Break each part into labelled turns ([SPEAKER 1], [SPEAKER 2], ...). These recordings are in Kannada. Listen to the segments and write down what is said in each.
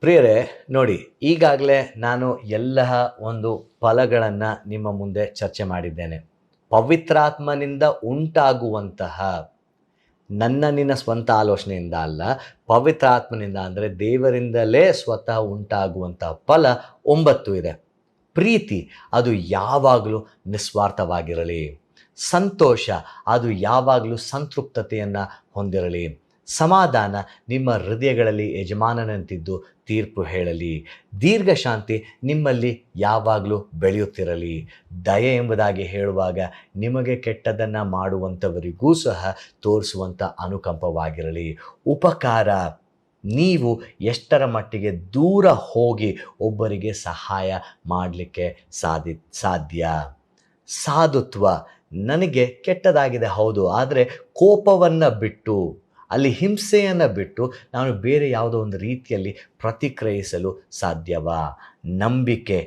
[SPEAKER 1] ಪ್ರಿಯರೇ, ನೋಡಿ, ಈಗಾಗಲೇ ನಾನು ಎಲ್ಲ ಒಂದು ಫಲಗಳನ್ನು ನಿಮ್ಮ ಮುಂದೆ ಚರ್ಚೆ ಮಾಡಿದ್ದೇನೆ. ಪವಿತ್ರಾತ್ಮನಿಂದ ಉಂಟಾಗುವಂತಹ, ನಿನ್ನ ಸ್ವಂತ ಆಲೋಚನೆಯಿಂದ ಅಲ್ಲ, ಪವಿತ್ರಾತ್ಮನಿಂದ ಅಂದರೆ ದೇವರಿಂದಲೇ ಸ್ವತಃ ಉಂಟಾಗುವಂತಹ ಫಲ 9 ಇದೆ. ಪ್ರೀತಿ, ಅದು ಯಾವಾಗಲೂ ನಿಸ್ವಾರ್ಥವಾಗಿರಲಿ. ಸಂತೋಷ, ಅದು ಯಾವಾಗಲೂ ಸಂತೃಪ್ತತೆಯನ್ನು ಹೊಂದಿರಲಿ. ಸಮಾಧಾನ ನಿಮ್ಮ ಹೃದಯಗಳಲ್ಲಿ ಯಜಮಾನನಂತಿದ್ದು ತೀರ್ಪು ಹೇಳಲಿ. ದೀರ್ಘಶಾಂತಿ ನಿಮ್ಮಲ್ಲಿ ಯಾವಾಗಲೂ ಬೆಳೆಯುತ್ತಿರಲಿ. ದಯೆ ಎಂಬುದಾಗಿ ಹೇಳುವಾಗ ನಿಮಗೆ ಕೆಟ್ಟದನ್ನು ಮಾಡುವಂಥವರಿಗೂ ಸಹ ತೋರಿಸುವಂಥ ಅನುಕಂಪವಾಗಿರಲಿ. ಉಪಕಾರ, ನೀವು ಎಷ್ಟರ ಮಟ್ಟಿಗೆ ದೂರ ಹೋಗಿ ಒಬ್ಬರಿಗೆ ಸಹಾಯ ಮಾಡಲಿಕ್ಕೆ ಸಾಧ್ಯ. ಸಾಧುತ್ವ, ನನಗೆ ಕೆಟ್ಟದಾಗಿದೆ ಹೌದು, ಆದರೆ ಕೋಪವನ್ನು ಬಿಟ್ಟು, ಅಲ್ಲಿ ಹಿಂಸೆಯನ್ನು ಬಿಟ್ಟು ನಾನು ಬೇರೆ ಯಾವುದೋ ಒಂದು ರೀತಿಯಲ್ಲಿ ಪ್ರತಿಕ್ರಿಯಿಸಲು ಸಾಧ್ಯವಾ? ನಂಬಿಕೆ,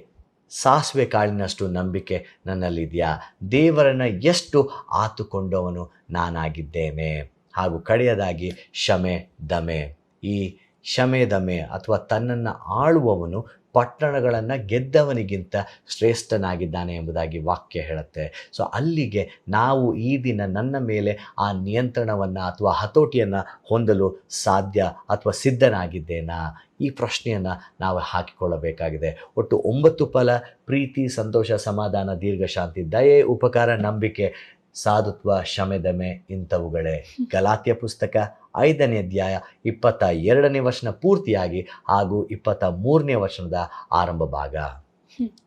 [SPEAKER 1] ಸಾಸಿವೆ ಕಾಳಿನಷ್ಟು ನಂಬಿಕೆ ನನ್ನಲ್ಲಿದೆಯಾ? ದೇವರನ್ನು ಎಷ್ಟು ಆತುಕೊಂಡವನು ನಾನಾಗಿದ್ದೇನೆ? ಹಾಗೂ ಕಡೆಯದಾಗಿ ಕ್ಷಮೆ ದಮೆ. ಈ ಕ್ಷಮೆ ದಮೆ ಅಥವಾ ತನ್ನನ್ನು ಆಳುವವನು ಪಟ್ಟಣಗಳನ್ನು ಗೆದ್ದವನಿಗಿಂತ ಶ್ರೇಷ್ಠನಾಗಿದ್ದಾನೆ ಎಂಬುದಾಗಿ ವಾಕ್ಯ ಹೇಳುತ್ತೆ. ಸೊ ಅಲ್ಲಿಗೆ ನಾವು ಈ ದಿನ ನನ್ನ ಮೇಲೆ ಆ ನಿಯಂತ್ರಣವನ್ನು ಅಥವಾ ಹತೋಟಿಯನ್ನು ಹೊಂದಲು ಸಾಧ್ಯ ಅಥವಾ ಸಿದ್ಧನಾಗಿದ್ದೇನಾ? ಈ ಪ್ರಶ್ನೆಯನ್ನು ನಾವು ಹಾಕಿಕೊಳ್ಳಬೇಕಾಗಿದೆ. ಒಟ್ಟು 9 ಫಲ: ಪ್ರೀತಿ, ಸಂತೋಷ, ಸಮಾಧಾನ, ದೀರ್ಘಶಾಂತಿ, ದಯೆ, ಉಪಕಾರ, ನಂಬಿಕೆ, ಸಾಧುತ್ವ, ಶಮೆದಮೆ ಇಂಥವುಗಳೇ. ಗಲಾತ್ಯ ಪುಸ್ತಕ 5ನೇ ಅಧ್ಯಾಯ 22ನೇ ವಚನ ಪೂರ್ತಿಯಾಗಿ ಹಾಗೂ 23ನೇ ವಚನದ ಆರಂಭ ಭಾಗ.